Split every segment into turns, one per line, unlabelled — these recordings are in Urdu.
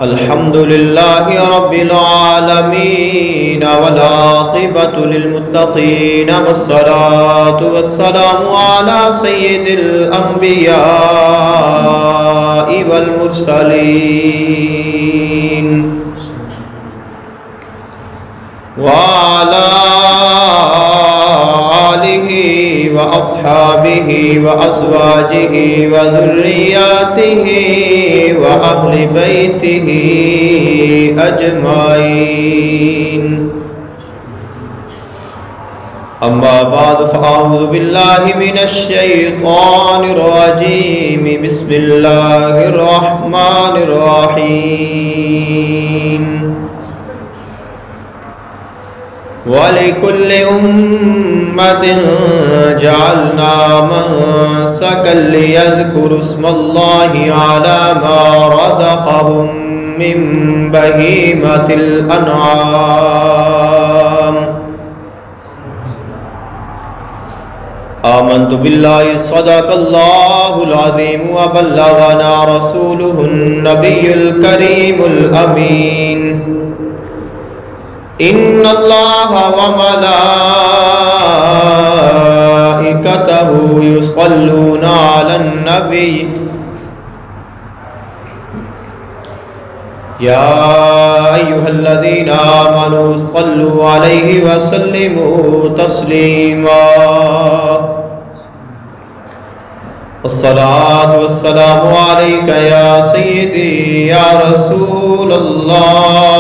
الحمد لله رب العالمين والعاقبة للمتقين والصلاة والسلام على سيد الأنبياء والمرسلين وعلى آله وأصحابه وأزواجه وذرياته وأهل بيته أجمعين. أما بعد فأعوذ بالله من الشيطان الرجيم. بسم الله الرحمن الرحيم. وَلِكُلِّ أُمَّةٍ جَعَلْنَا مَنسَكًا لِيَذْكُرُوا اسْمَ اللَّهِ عَلَى مَا رَزَقَهُم مِّن بَهِيمَةِ الْأَنْعَامِ. آمنت بالله صدق الله العظيم وبلغنا رسوله النبي الكريم الأمين. إن الله وملائكته يصلون على النبي يا أيها الذين آمنوا صلوا عليه وسلموا تسليما. الصلاة والسلام عليك يا سيدي يا رسول الله.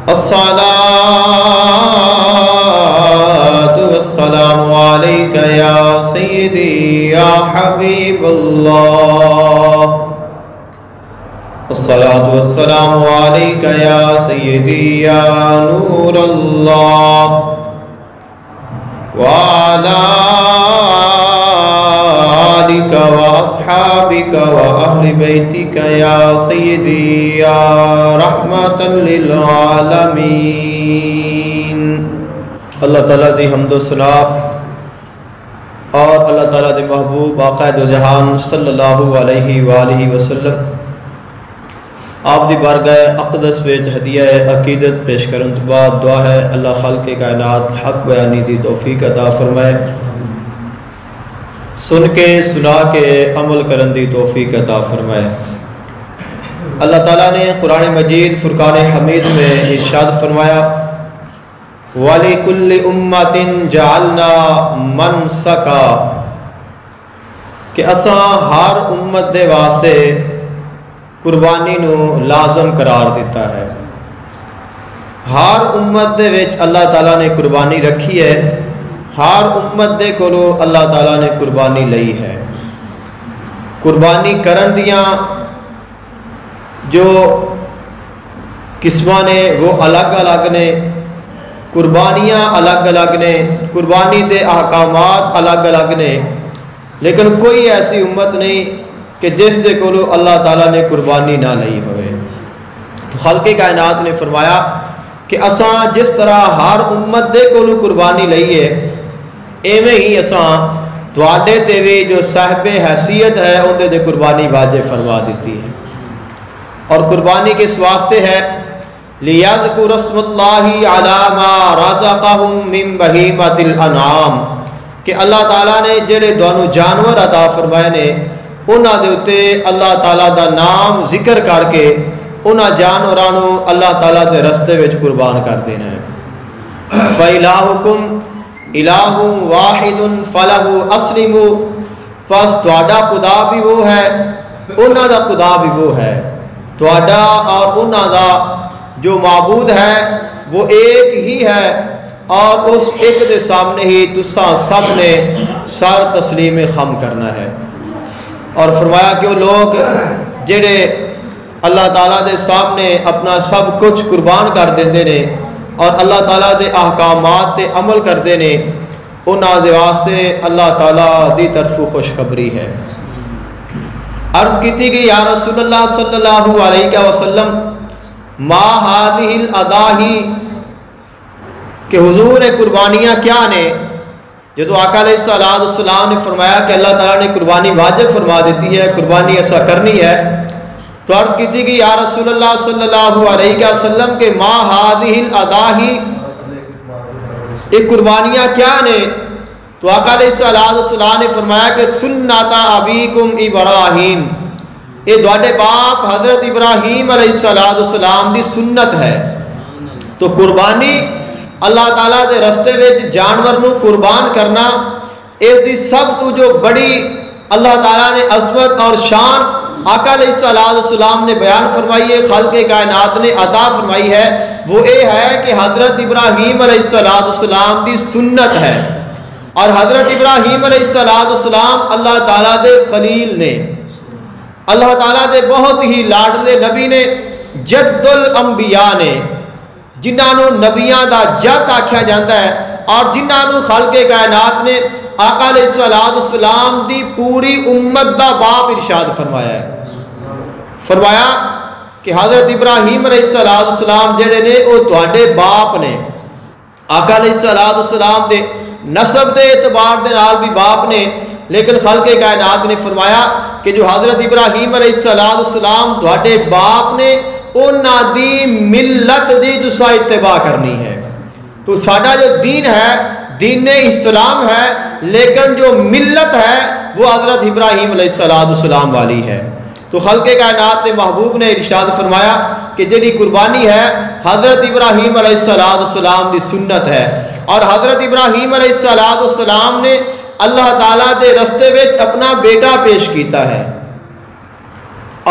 الصلاة والسلام عليك يا سيدي يا حبيب الله. الصلاة والسلام عليك يا سيدي يا نور الله. وعلى آلك وأصحابك وأهل بيتك يا سيدي يا رحمة للعالمين. اللہ تعالیٰ دی حمد و ثنا اور اللہ تعالیٰ دے محبوب آقا دو جہان صلی اللہ علیہ وآلہ وسلم آپ دی بارگاہ اقدس وچ ہدیہ عقیدت پیش کرن تو بعد دعا ہے اللہ خالق کائنات حق بیانی دی توفیق عطا فرمائے، سن کے سنا کے عمل کرن دی توفیق عطا فرمائے۔ اللہ تعالیٰ نے قرآن مجید فرقان حمید میں ارشاد فرمایا وَلِكُلِّ أُمَّةٍ جَعَلْنَا مَنسَكًا، کہ اساں ہر امت دے واسطے قربانی نو لازم قرار دیتا ہے۔ ہر امت دے وچ اللہ تعالیٰ نے قربانی رکھی ہے، ہر امت دے کولو اللہ تعالیٰ نے قربانی لئی ہے۔ قربانی کرن دیاں جو قسماں نے وہ الگ الگ نے، قربانیاں الگ الگ نے، قربانی دے احکامات الگ الگ نے، لیکن کوئی ایسی امت نہیں کہ جس دے کولو اللہ تعالیٰ نے قربانی نہ لئی ہوئے۔ تو خالق کائنات نے فرمایا کہ اساں جس طرح ہر امت دے کولو قربانی لئی ہے، ایویں ہی اساں تواڈے تے وی جو صاحب حیثیت ہے اندے تے قربانی واجب فرما دیتی ہے۔ اور قربانی کس واسطے ہے؟ لِيَذْكُرَ اسْمَ اللَّهِ عَلَى مَا رَزَقَهُم مِّن بَهِيمَةِ الْأَنْعَامِ، کہ اللہ تعالیٰ نے جڑے دونوں جانور عطا فرمائے نے انہاں دے اُتے اللہ تعالیٰ دا نام ذکر کر کے انہاں جانوراں نوں اللہ تعالیٰ دے رستے وچ قربان کر دینا ہے۔ فَإِلَٰهُكُمْ إِلَٰهٌ وَاحِدٌ فَلَهُ أَسْلِمُوا، پس تہاڈا خدا بھی وہ ہے، انہاں دا خدا بھی وہ ہے، تہاڈا اور انہاں دا جو معبود ہے وہ ایک ہی ہے، اور اس ایک دے سامنے ہی تساں سب نے سر تسلیم خم کرنا ہے۔ اور فرمایا کہ وہ لوگ جڑے اللہ تعالیٰ دے سامنے اپنا سب کچھ قربان کر دیندے نے اور اللہ تعالیٰ دے احکامات تے عمل کردے نے، انہاں دے واسطے اللہ تعالیٰ دی طرفوں خوشخبری ہے۔ عرض کی کہ یا رسول اللہ صلی اللہ علیہ وسلم ما هذه الاضاحی، کہ حضور قربانیاں کیا نے؟ جب آقا علیہ السلام نے فرمایا کہ اللہ تعالیٰ نے قربانی واجب فرما دیتی ہے، قربانی ایسا کرنی ہے، تو عرض کی تھی کہ یا رسول اللہ صلی اللہ علیہ وسلم کے ما هذه الاضاحی، یہ قربانیاں کیا نے؟ تو آقا علیہ السلام نے فرمایا کہ سنت ابیکم ابراہیم، یہ دوڑے باپ حضرت ابراہیم علیہ السلام دی سنت ہے۔ تو قربانی اللہ تعالیٰ دے رستے وچ جانور نو قربان کرنا، اس دی سب تو جو بڑی اللہ تعالیٰ نے عظمت اور شان آقا علیہ السلام نے بیان فرمائی ہے، خلق کائنات نے عطا فرمائی ہے، وہ یہ ہے کہ حضرت ابراہیم علیہ السلام دی سنت ہے۔ اور حضرت ابراہیم علیہ السلام اللہ تعالیٰ دے خلیل نے، اللہ تعالیٰ دے بہت ہی لاڈلے نبی نے، جد الانبیاء نے، جنہاں نو نبیاں دا جد آکھیا جاتا ہے، اور جنہاں نو خلق کائنات نے آقا علیہ السلام دی پوری امت دا باپ ارشاد فرمایا ہے۔ فرمایا کہ حضرت ابراہیم علیہ السلام جڑے نے وہ تواڈے باپ نے، آقا علیہ السلام دے نسب دے اعتبار دے نال بھی باپ نے، لیکن خلق کائنات نے فرمایا کہ جو حضرت ابراہیم علیہ السلام تواڈے باپ نے، انہاں دی ملت دی تساں اتباع کرنی ہے۔ تو ساڈا جو دین ہے دین اسلام ہے، لیکن جو ملت ہے وہ حضرت ابراہیم علیہ السلام والی ہے۔ تو خلق کائنات نے محبوب نے ارشاد فرمایا کہ جڑی قربانی ہے حضرت ابراہیم علیہ السلام دی سنت ہے، اور حضرت ابراہیم علیہ السلام نے اللہ تعالیٰ دے رستے وچ اپنا بیٹا پیش کیتا ہے،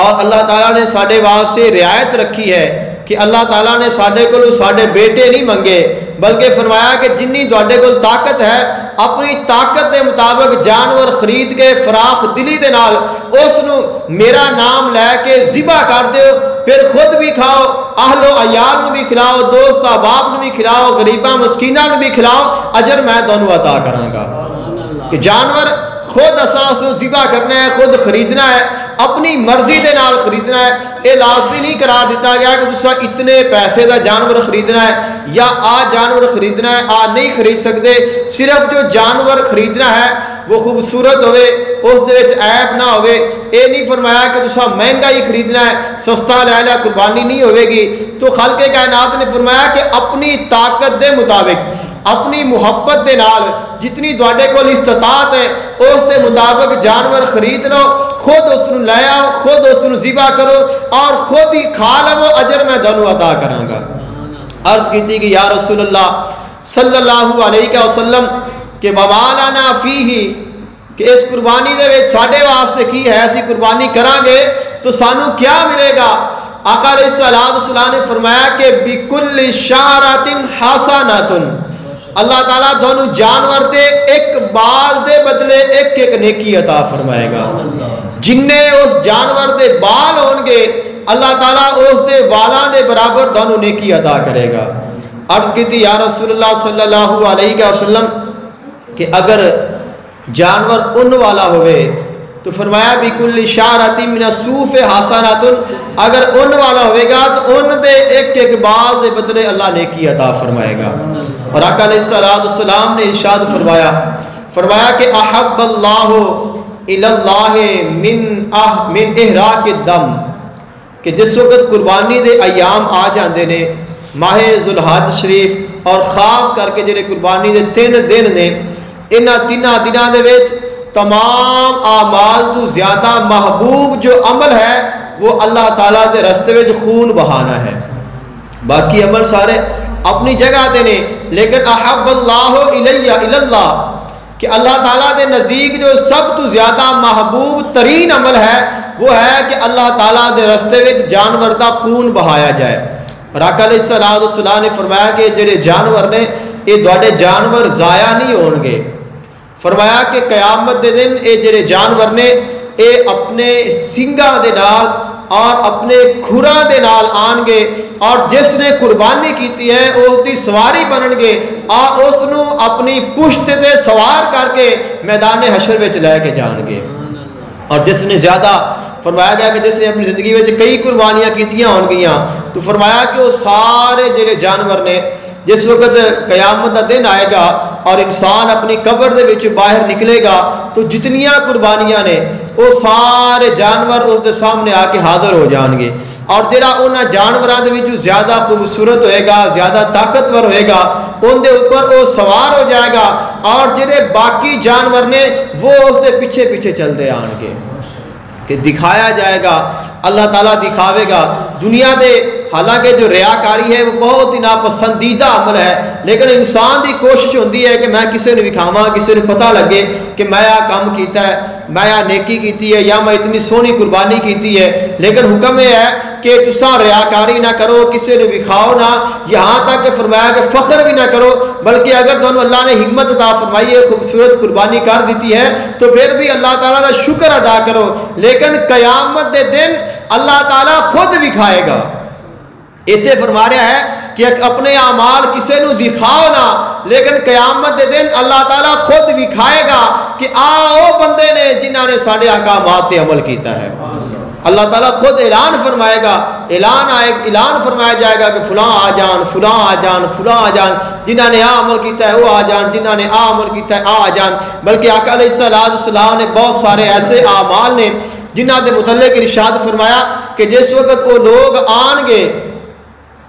اور اللہ تعالیٰ نے ساڈے واسطے رعایت رکھی ہے کہ اللہ تعالیٰ نے ساڈے کولوں ساڈے بیٹے نہیں منگے، بلکہ فرمایا کہ جنی تواڈے کول طاقت ہے اپنی طاقت دے مطابق جانور خرید کے فراخ دلی دے نال اس نو میرا نام لے کے ذبح کر دیو، پھر خود بھی کھاؤ، اہل و عیال نو بھی کھلاؤ، دوست احباب نو بھی کھلاؤ، غریباں مسکیناں نو بھی کھلاؤ، اجر میں تانوں عطا کراں گا۔ کہ جانور خود اساس ذبح کرنا ہے، خود خریدنا ہے، اپنی مرضی دے نال خریدنا ہے، یہ لازمی نہیں قرار دیتا گیا کہ تسا اتنے پیسے دا جانور خریدنا ہے یا آ جانور خریدنا ہے، آ نہیں خرید سکتے۔ صرف جو جانور خریدنا ہے وہ خوبصورت ہوئے، اس دے وچ عیب نہ ہوئے، یہ نہیں فرمایا کہ تسا مہنگا ہی خریدنا ہے، سستا لے لیا قربانی نہیں ہوئے گی۔ تو خلق کائنات نے فرمایا کہ اپنی طاقت دے مطابق، اپنی محبت دے نال جتنی تواڈے کول استطاعت ہے اس دے مطابق جانور خرید لو، خود اس نو لے آؤ، خود اس نو ذبح کرو اور خود ہی کھا لو، اجر میں تانوں عطا کراں گا۔ عرض کیتی کہ یا رسول اللہ صلی اللہ علیہ وسلم کہ وما لنا فیہ، کہ اس قربانی دے وچ ساڈے واسطے کی ہے، اسی قربانی کراں گے تو سانوں کیا ملے گا؟ آقا علیہ السلام نے فرمایا کہ بکل شعرۃ حسنۃ، اللہ تعالیٰ دونوں جانور دے ایک بال دے بدلے ایک ایک نیکی عطا فرمائے گا۔ جننے اس جانور دے بال ہون گے اللہ تعالیٰ اس دے والاں دے برابر دونوں نیکی عطا کرے گا۔ عرض کی تھی یا رسول اللہ صلی اللہ علیہ وسلم کہ اگر جانور ان والا ہوئے تو فرمایا بکل شعرۃ من الصوف حسنۃ، اگر ان والا ہوئے گا تو ان دے ایک ایک بال دے بدلے اللہ نیکی عطا فرمائے گا۔ اور آقا علیہ السلام نے ارشاد فرمایا کہ احب اللہ الی اللہ من احراق الدم، کہ جس وقت قربانی دے ایام آ جاندے نے، ماہ ذوالحج شریف اور خاص کر کے جڑے قربانی دے 3 دن نے، انہاں 3 دناں دے وچ تمام اعمال تو زیادہ محبوب جو عمل ہے وہ اللہ تعالیٰ دے رستے وچ خون بہانا ہے۔ باقی عمل سارے اپنی جگہ دے نے، لیکن احب اللہ الی اللہ، کہ اللہ تعالیٰ دے نزدیک جو سب تو زیادہ محبوب ترین عمل ہے وہ ہے کہ اللہ تعالیٰ دے رستے وچ جانور دا خون بہایا جائے۔ اور آقا علیہ السلام نے فرمایا کہ جڑے جانور نے یہ تواڈے جانور ضائع نہیں ہون گے۔ فرمایا کہ قیامت دے دن یہ جڑے جانور نے یہ اپنے سنگاں دے نال اور اپنے کھراں دے نال آن گے، اور جس نے قربانی کیتی ہے اس دی سواری بنن گے اور اس نو اپنی پشت تے سوار کر کے میدان حشر وچ لے کے جان گے۔ اور جس نے زیادہ فرمایا گیا کہ جس نے اپنی زندگی وچ کئی قربانیاں کیتیاں ہون گیاں، تو فرمایا کہ وہ سارے جڑے جانور نے جس وقت قیامت کا دن آئے گا اور انسان اپنی قبر دے وچ باہر نکلے گا تو جتنیاں قربانیاں نے وہ سارے جانور اس دے سامنے آ کے حاضر ہو جان گے، اور جڑا انہاں جانوراں دے وچ زیادہ خوبصورت ہوئے گا، زیادہ طاقتور ہوئے گا، ان دے اوپر وہ سوار ہو جائے گا، اور جڑے باقی جانور نے وہ اس دے پیچھے پیچھے چلتے آن گے کہ دکھایا جائے گا، اللہ تعالیٰ دکھاوے گا دنیا دے۔ حالانکہ جو ریاکاری ہے وہ بہت ہی ناپسندیدہ عمل ہے، لیکن انسان دی کوشش ہوتی ہے کہ میں کسی نے دکھاواں، کسی نے پتہ لگے کہ میں آ کام کیتا ہے، میں آ نیکی کیتی ہے، یا میں اتنی سونی قربانی کیتی ہے۔ لیکن حکم یہ ہے کہ تساں ریاکاری نہ کرو، کسی نے دکھاؤ نہ، یہاں تک کہ فرمایا کہ فخر بھی نہ کرو، بلکہ اگر تمہیں اللہ نے ہمت عطا فرمائی ہے، خوبصورت قربانی کر دیتی ہے تو پھر بھی اللہ تعالیٰ کا شکر ادا کرو۔ لیکن قیامت دے دن اللہ تعالیٰ خود دکھائے گا۔ اتنے فرما رہا ہے کہ اپنے اعمال کسی نو دکھاؤ نہ، لیکن قیامت دے دن اللہ تعالیٰ خود دکھائے گا کہ آؤ بندے نے جنہوں نے سارے احکامات پہ عمل کیتا ہے۔ اللہ تعالیٰ خود اعلان فرمائے گا، اعلان فرمایا جائے گا کہ فلاں آ جان، فلاں آ جان، فلاں آ جان، جنہوں نے عمل کیتا ہے وہ آ جان، جنہوں نے عمل کیتا ہے آ جان۔ بلکہ آقا علیہ السلام نے بہت سارے ایسے اعمال نے جنہوں نے متعلق ارشاد فرمایا کہ جس وقت وہ لوگ آن گے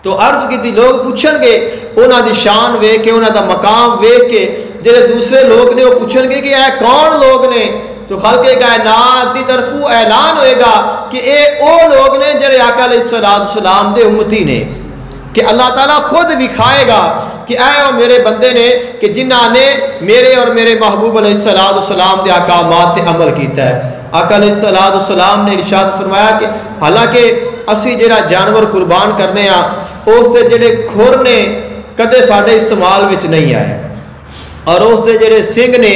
تو عرض کی تھی، لوگ پوچھن گے انہاں دی شان ویکھ کے، انہاں دا مقام ویکھ کے، جڑے دوسرے لوگ نے وہ پوچھن گے کہ اے کون لوگ نے؟ تو خلق کائنات دی طرفوں اعلان ہوئے گا کہ اے او لوگ نے جڑے آقا علیہ السلام دے امتی نے، کہ اللہ تعالیٰ خود دکھائے گا کہ اے او میرے بندے نے کہ جنہاں نے میرے اور میرے محبوب علیہ السلام دے احکامات تے عمل کیتا ہے۔ آقا علیہ السلام نے ارشاد فرمایا کہ حالانکہ اسی جڑا جانور قربان کرنے ہاں اس دے جڑے کھر نے کدے ساڈے استعمال وچ نہیں آئے، اور اس دے جڑے سنگ نے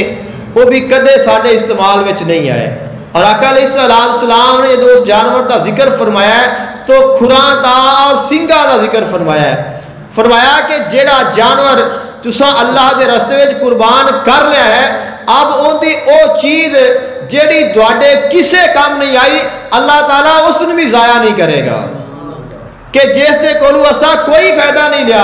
وہ بھی کدے ساڈے استعمال وچ نہیں آئے۔ اور آقا علیہ السلام نے جب اس جانور کا ذکر فرمایا ہے تو کھراں دا اور سنگاں دا ذکر فرمایا ہے۔ فرمایا کہ جڑا جانور تساں اللہ دے راستے وچ قربان کر لیا ہے، اب اون دی او چیز جیڑی تواڈے کسے کام نہیں آئی، اللہ تعالیٰ اس نے بھی ضائع نہیں کرے گا، کہ جس دے کولو اسا کوئی فائدہ نہیں لیا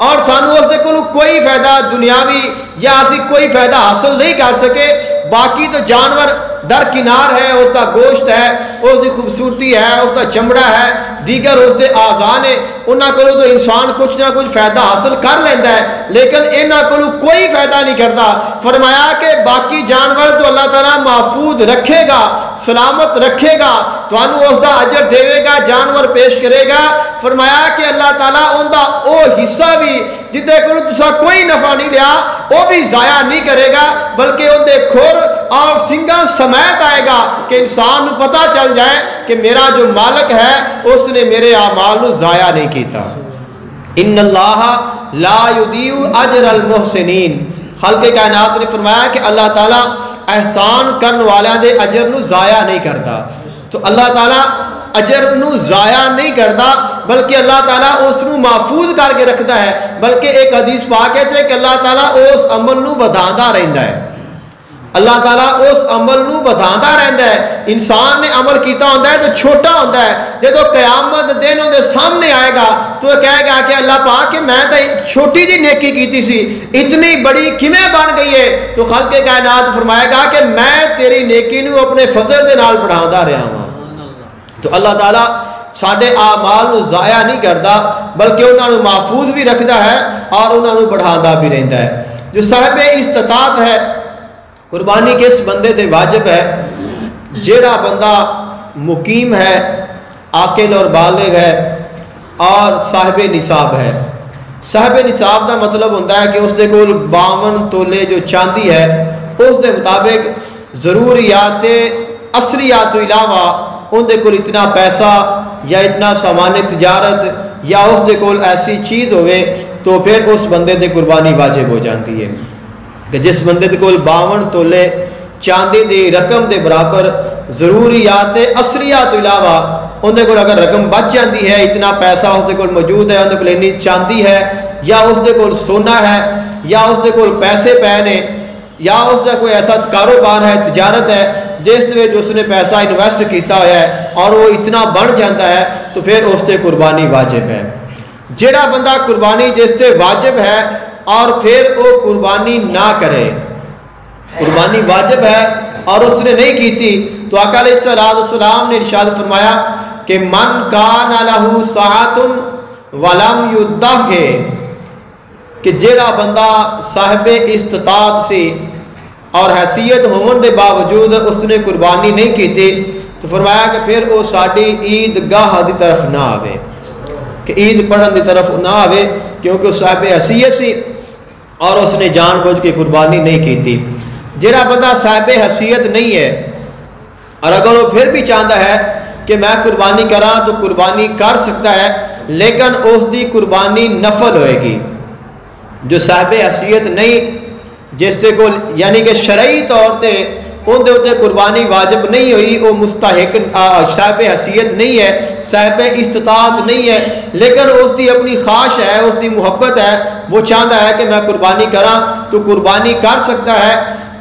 اور سانو اس دے کولو کوئی فائدہ دنیاوی یا اسی کوئی فائدہ حاصل نہیں کر سکے، باقی تو جانور درکنار ہے، اس کا گوشت ہے، اس کی خوبصورتی ہے، اس کا چمڑا ہے، دیگر اس کے اعضاء نے، انہاں کولو تو انسان کچھ نہ کچھ فائدہ حاصل کر لینا ہے، لیکن انہاں کولو کوئی فائدہ نہیں کرتا۔ فرمایا کہ باقی جانور تو اللہ تعالیٰ محفوظ رکھے گا، سلامت رکھے گا، تانوں اس دا اجر دے گا، جانور پیش کرے گا۔ فرمایا کہ اللہ تعالیٰ ان دا او حصہ بھی جدے کولو تسا کوئی نفع نہیں لیا وہ بھی ضائع نہیں کرے گا، بلکہ ان دے کھر اور سنگاں سمیت آئے گا کہ انسان نو پتہ چل جائے کہ میرا جو مالک ہے اس نے میرے اعمال نو ضائع نہیں کیتا۔ ان اللہ لا یضیع اجر المحسنین، خالق کائنات نے فرمایا کہ اللہ تعالیٰ احسان کرن والوں دے اجر نو ضائع نہیں کرتا۔ تو اللہ تعالیٰ اجر نو ضائع نہیں کرتا، بلکہ اللہ تعالیٰ اس نو محفوظ کر کے رکھتا ہے۔ بلکہ ایک حدیث پاک ہے کہ اللہ تعالیٰ اس عمل نو بدھاندا رہندا ہے، اللہ تعالیٰ اس عمل نو بدھاندا رہندا ہے۔ انسان نے عمل کیتا ہوندا ہے تو چھوٹا ہوندا ہے، جدو قیامت دن دے سامنے آئے گا تو کہے گا کہ اللہ پاک کہ میں تو چھوٹی جی نیکی کیتی سی، اتنی بڑی کیویں بن گئی ہے؟ تو خالق کائنات فرمائے گا کہ میں تیری نیکی نو اپنے فضل دے نال بڑھاوندا رہا ہوں۔ تو اللہ تعالیٰ ساڈے اعمال نو ضائع نہیں کرتا، بلکہ انہاں نو محفوظ بھی رکھتا ہے اور انہاں نو بڑھاتا بھی رہتا ہے۔ جو صاحب استطاعت ہے، قربانی کس بندے تے واجب ہے؟ جیڑا بندہ مقیم ہے، عاقل اور بالغ ہے اور صاحب نصاب ہے۔ صاحب نصاب دا مطلب ہوتا ہے کہ اس دے کول 52 تولے جو چاندی ہے اس دے مطابق ضروریات اصلیات تو علاوہ ان دے کول اتنا پیسہ یا اتنا سامان تجارت یا اس دے کول ایسی چیز ہوئے تو پھر اس بندے دے قربانی واجب ہو جاتی ہے۔ کہ جس بندے دے کول 52 تولے چاندی دی رقم دے برابر ضروریات اصلیات تو علاوہ ان دے کول اگر رقم بچ جاتی ہے، اتنا پیسہ اس دے کول موجود ہے، ان دے کول اتنی چاندی ہے یا اس دے کول سونا ہے یا اس دے کول پیسے پے نے یا اس دا کوئی ایسا کاروبار ہے، تجارت ہے جس وچ اس نے پیسہ انویسٹ کیتا ہوا ہے اور وہ اتنا بڑھ جاتا ہے تو پھر اس تے قربانی واجب ہے۔ جڑا بندہ قربانی جس سے واجب ہے اور پھر وہ قربانی نہ کرے، قربانی واجب ہے اور اس نے نہیں کیتی، تو آقا علیہ السلام نے ارشاد فرمایا کہ من کان لہ ساعۃ ولم یدہ، کہ جڑا بندہ صاحب استطاعت سی اور حیثیت ہون دے باوجود اس نے قربانی نہیں کیتی، تو فرمایا کہ پھر وہ ساڈی عید گاہ دی طرف نہ آوے، کہ عید پڑھن دی طرف نہ آوے، کیونکہ صاحب حیثیت سی اور اس نے جان بوجھ کے قربانی نہیں کیتی۔ جڑا بندہ صاحب حیثیت نہیں ہے اور اگر وہ پھر بھی چاہتا ہے کہ میں قربانی کراں تو قربانی کر سکتا ہے، لیکن اس دی قربانی نفل ہوئے گی۔ جو صاحب حیثیت نہیں، جس سے کو یعنی کہ شرعی طور تے ان دے اوتے قربانی واجب نہیں ہوئی، وہ مستحق صاحب حیثیت نہیں ہے، صاحب استطاعت نہیں ہے، لیکن اس دی اپنی خواہش ہے، اس دی محبت ہے، وہ چاہتا ہے کہ میں قربانی کراں، تو قربانی کر سکتا ہے،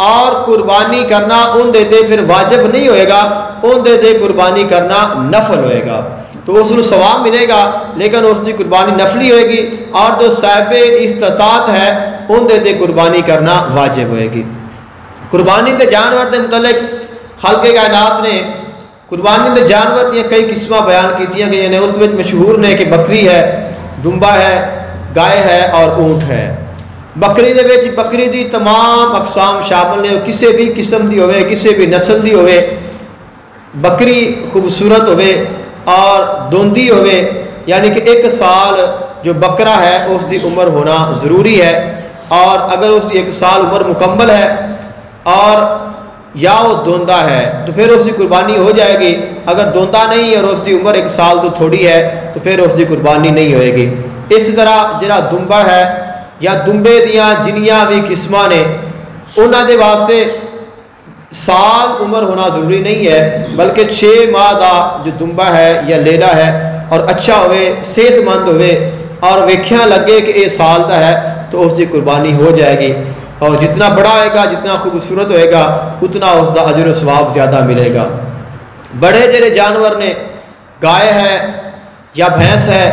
اور قربانی کرنا ان دے تے پھر واجب نہیں ہوئے گا، ان دے تے قربانی کرنا نفل ہوئے گا، تو اس کو ثواب ملے گا، لیکن اس کی قربانی نفلی ہوئے گی، اور جو صاحب استطاعت ہے ان دے تے قربانی کرنا واجب ہوئے گی۔ قربانی دے جانور دے متعلق خالق کائنات نے قربانی دے جانور دیا کئی قسمہ بیان کیتیاں گئی ہیں، اس وچ مشہور نے کہ بکری ہے، دمبا ہے، گائے ہے اور اونٹ ہے۔ بکری دے وچ بکری دی تمام اقسام شامل نے، کسی بھی قسم دی ہوئے، کسی بھی نسل دی ہوئے، بکری خوبصورت ہوئے اور دوندی ہوئے، یعنی کہ 1 سال جو بکرا ہے اس دی عمر ہونا ضروری ہے، اور اگر اس کی 1 سال عمر مکمل ہے اور یا وہ دوندا ہے تو پھر اس کی قربانی ہو جائے گی، اگر دوندا نہیں اور اس کی عمر 1 سال تو تھوڑی ہے تو پھر اس کی قربانی نہیں ہوئے گی۔ اس طرح جڑا دمبا ہے یا دمبے دیاں جنیاں بھی قسمہ نے، انہاں دے واسطے سال عمر ہونا ضروری نہیں ہے، بلکہ 6 ماہ دا جو دمبا ہے یا لیلا ہے اور اچھا ہوئے، صحت مند ہوئے اور ویکھیاں لگے کہ یہ سال دا ہے تو اس کی قربانی ہو جائے گی، اور جتنا بڑا ہوئے گا، جتنا خوبصورت ہوئے گا، اتنا اس دا اجر و ثواب زیادہ ملے گا۔ بڑے جڑے جانور نے، گائے ہے یا بھینس ہے،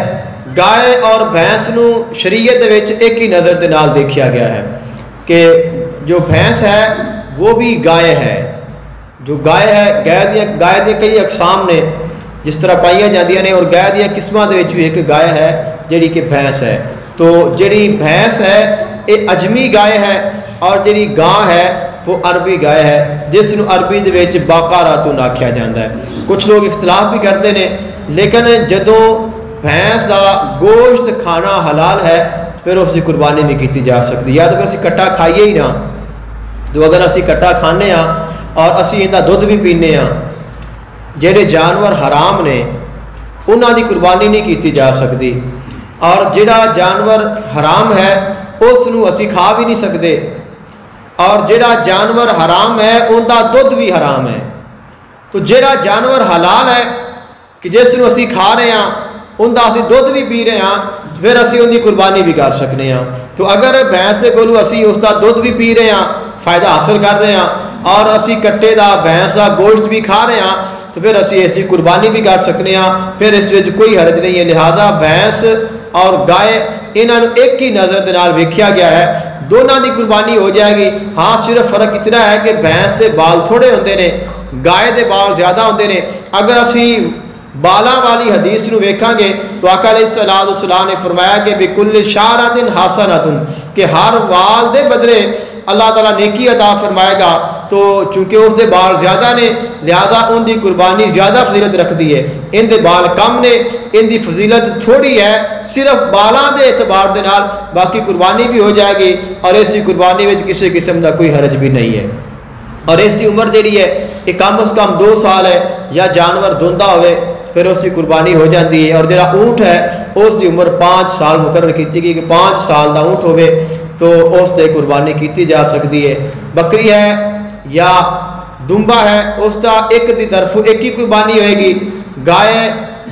گائے اور بھینس نو شریعت وچ ایک ہی نظر دے نال دیکھیا گیا ہے کہ جو بھینس ہے وہ بھی گائے ہے، جو گائے ہے، گائے دی کئی اقسام نے جس طرح پائیاں جاندیاں نے، اور گائے دی قسماں دے وچ بھی ایک گائے ہے جڑی کہ بھینس ہے۔ تو جڑی بھینس ہے یہ اجمی گائے ہے، اور جڑی گاں ہے وہ عربی گائے ہے، جس نو عربی دے وچ باقاراتن آکھیا جاندا ہے۔ کچھ لوگ اختلاف بھی کرتے ہیں، لیکن جدوں بھینس دا گوشت کھانا حلال ہے پھر اس کی قربانی نہیں کی جا سکتی، یا تو اگر اسی کٹا کھائیے ہی نہ، تو اگر اسی کٹا کھانے ہاں اور اسی انہاں دودھ بھی پینے ہاں، جڑے جانور حرام نے انہاں دی قربانی نہیں کی جا سکتی، اور جڑا جانور حرام ہے اس نو اسی کھا بھی نہیں سکتے، اور جڑا جانور حرام ہے ان دا دودھ بھی حرام ہے۔ تو جڑا جانور حلال ہے کہ جس نو اسی کھا رہے ہیں، ان دا اسی دودھ بھی پی رہے ہیں، پھر اسی ان کی قربانی بھی کر سکنے ہیں۔ تو اگر بھینس کے کولو اسی اس دا دودھ بھی پی رہے ہیں، فائدہ حاصل کر رہے ہیں، اور اسی کٹے دا بھینس دا گوشت بھی کھا رہے ہیں، تو پھر اسی اس کی قربانی بھی کر سکنے ہیں، پھر اس وچ کوئی حرج نہیں ہے۔ لہذا بھینس اور گائے انہاں نو ایک ہی نظر دے نال ویکھیا گیا ہے، دونوں دی قربانی ہو جائے گی۔ ہاں صرف فرق اتنا ہے کہ بھینس دے بال تھوڑے ہوندے نے، گائے دے بال زیادہ ہوندے نے۔ اگر اسی بالاں والی حدیث نو ویکھاں گے تو آقا علیہ السلام نے فرمایا کہ بکل شعرۃ حسنۃ، کہ ہر وال دے بدلے اللہ تعالیٰ نیکی عطا فرمائے گا۔ تو چونکہ اس دے بال زیادہ نے لہذا ان دی قربانی زیادہ فضیلت رکھتی ہے، ان دے بال کم نے ان دی فضیلت تھوڑی ہے، صرف بالاں دے اعتبار دے نال، باقی قربانی بھی ہو جائے گی، اور اس کی قربانی میں کسی قسم کا کوئی حرج بھی نہیں ہے۔ اور اس کی عمر جیڑی ہے یہ کم از کم 2 سال ہے، یا جانور دوندا ہوئے پھر اس کی قربانی ہو جاتی ہے۔ اور جڑا اونٹ ہے اس کی عمر 5 سال مقرر کی گئی کہ 5 سال دا اونٹ ہوئے تو اس تے قربانی کی جا سکتی ہے۔ بکری ہے یا دمبا ہے اس کا ایک دی طرف ایک ہی قربانی ہوئے گی، گائے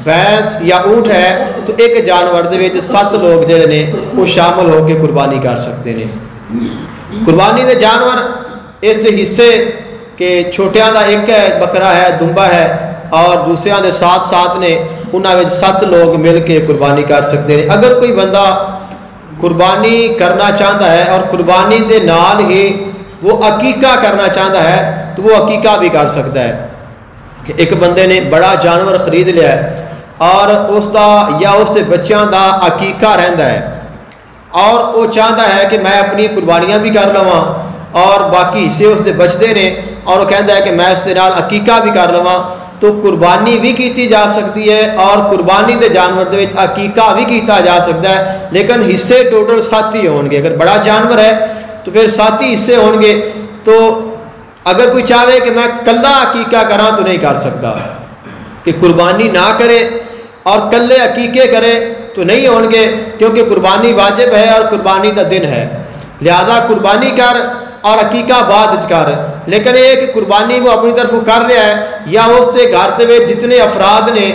بھینس یا اونٹ ہے تو ایک جانور دے وچ 7 لوگ جڑے نے وہ شامل ہو کے قربانی کر سکتے ہیں۔ قربانی دے جانور اس دے حصے کہ چھوٹیاں دا ایک ہے، بکرا ہے، دمبا ہے، اور دوسریاں دے 7 نے، انہاں وچ 7 لوگ مل کے قربانی کر سکتے ہیں۔ اگر کوئی بندہ قربانی کرنا چاہتا ہے اور قربانی دے نال ہی وہ عقیقہ کرنا چاہتا ہے تو وہ عقیقہ بھی کر سکتا ہے۔ کہ ایک بندے نے بڑا جانور خرید لیا ہے اور اس دا یا اس دے بچیاں دا عقیقہ رہندا ہے اور وہ چاہتا ہے کہ میں اپنی قربانیاں بھی کر لواں اور باقی حصے اس دے بچتے نے اور وہ کہتا ہے کہ میں اس دے نال عقیقہ بھی کر لواں، تو قربانی بھی کیتی جا سکتی ہے اور قربانی دے جانور دے وچ عقیقہ بھی کیتا جا سکتا ہے، لیکن حصے ٹوٹل 7 ہی ہون گے۔ اگر بڑا جانور ہے تو پھر 7 ہی حصے ہون گے، تو اگر کوئی چاہے کہ میں کلا عقیقہ کراں تو نہیں کر سکتا، کہ قربانی نہ کرے اور کلے عقیقے کرے تو نہیں ہون گے، کیونکہ قربانی واجب ہے اور قربانی کا دن ہے، لہذا قربانی کر اور عقیقہ بعد کر۔ لیکن یہ کہ قربانی وہ اپنی طرف کر رہا ہے یا اس کے گھر دے جتنے افراد نے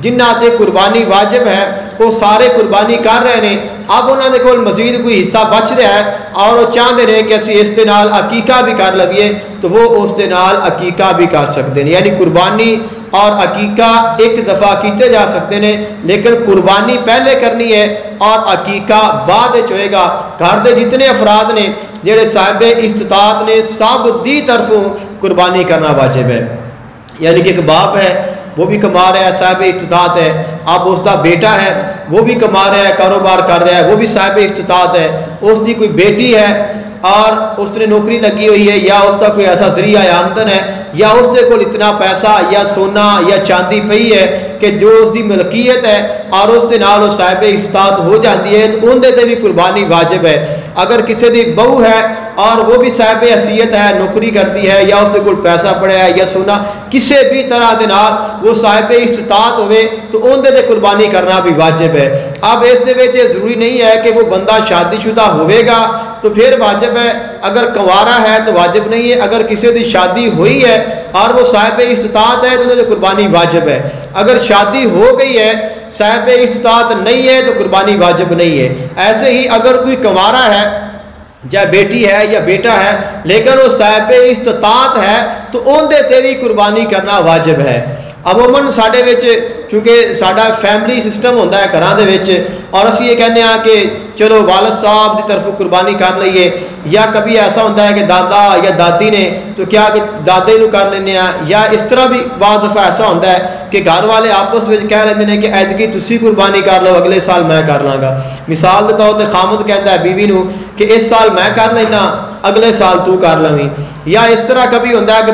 جنہاں تے قربانی واجب ہے وہ سارے قربانی کر رہے ہیں، اب انہوں نے کول مزید کوئی حصہ بچ رہا ہے اور وہ چاہتے ہیں کہ اسی اس دے نال عقیقہ بھی کر لگیے تو وہ اس دے نال عقیقہ بھی کر سکتے ہیں۔ یعنی قربانی اور عقیقہ ایک دفعہ کیتے جا سکتے ہیں، لیکن قربانی پہلے کرنی ہے اور عقیقہ بعد ہوئے گا۔ گھر دے جتنے افراد نے جڑے صاحب استطاعت نے سب دی طرفوں قربانی کرنا واجب ہے۔ یعنی کہ ایک باپ ہے وہ بھی کما رہا ہے، صاحب استطاعت ہے، اب اس کا بیٹا ہے وہ بھی کما رہا ہے، کاروبار کر رہا ہے، وہ بھی صاحب استطاعت ہے، اس کی کوئی بیٹی ہے اور اس نے نوکری لگی ہوئی ہے یا اس کا کوئی ایسا ذریعہ آمدن ہے یا اس کے کول اتنا پیسہ یا سونا یا چاندی پئی ہے کہ جو اس کی ملکیت ہے اور اس کے نال وہ صاحب استطاعت ہو جاتی ہے، تو ان دے بھی قربانی واجب ہے۔ اگر کسی دی بہو ہے اور وہ بھی صاحب حیثیت ہے، نوکری کرتی ہے یا اس کے کول پیسہ پڑا ہے یا سونا کسی بھی طرح دے نال وہ صاحب استطاعت ہوئے تو ان دے قربانی کرنا بھی واجب ہے۔ اب اس دے وچ یہ ضروری نہیں ہے کہ وہ بندہ شادی شدہ ہوئے گا تو پھر واجب ہے، اگر کنوارا ہے تو واجب نہیں ہے، اگر کسی دی شادی ہوئی ہے اور وہ صاحب استطاعت ہے تو انہیں قربانی واجب ہے، اگر شادی ہو گئی ہے صاحب استطاعت نہیں ہے تو قربانی واجب نہیں ہے۔ ایسے ہی اگر کوئی کنوارا ہے یا بیٹی ہے یا بیٹا ہے لیکن وہ صاحب استطاعت ہے تو ان دے تے بھی قربانی کرنا واجب ہے۔ عموماً ساڈے وچ چونکہ ساڈا فیملی سسٹم ہوتا ہے گھراں دے وچ اور اسی یہ کہنے ہاں کہ چلو والد صاحب دی طرف قربانی کر لئیے، یا کبھی ایسا ہوتا ہے کہ دادا یا دادی نے تو کیا کہ دادے نو کر لینے ہیں، یا اس طرح بھی بعض دفعہ ایسا ہوتا ہے کہ گھر والے آپس میں کہہ لیندے ہیں کہ ایتکی تسی قربانی کر لو اگلے سال میں کر لاں گا۔ مثال دے طور تے خامد کہتا ہے بیوی نو کہ اس سال میں کر لینا اگلے سال تو کر لویں، یا اس طرح کبھی ہوتا ہے کہ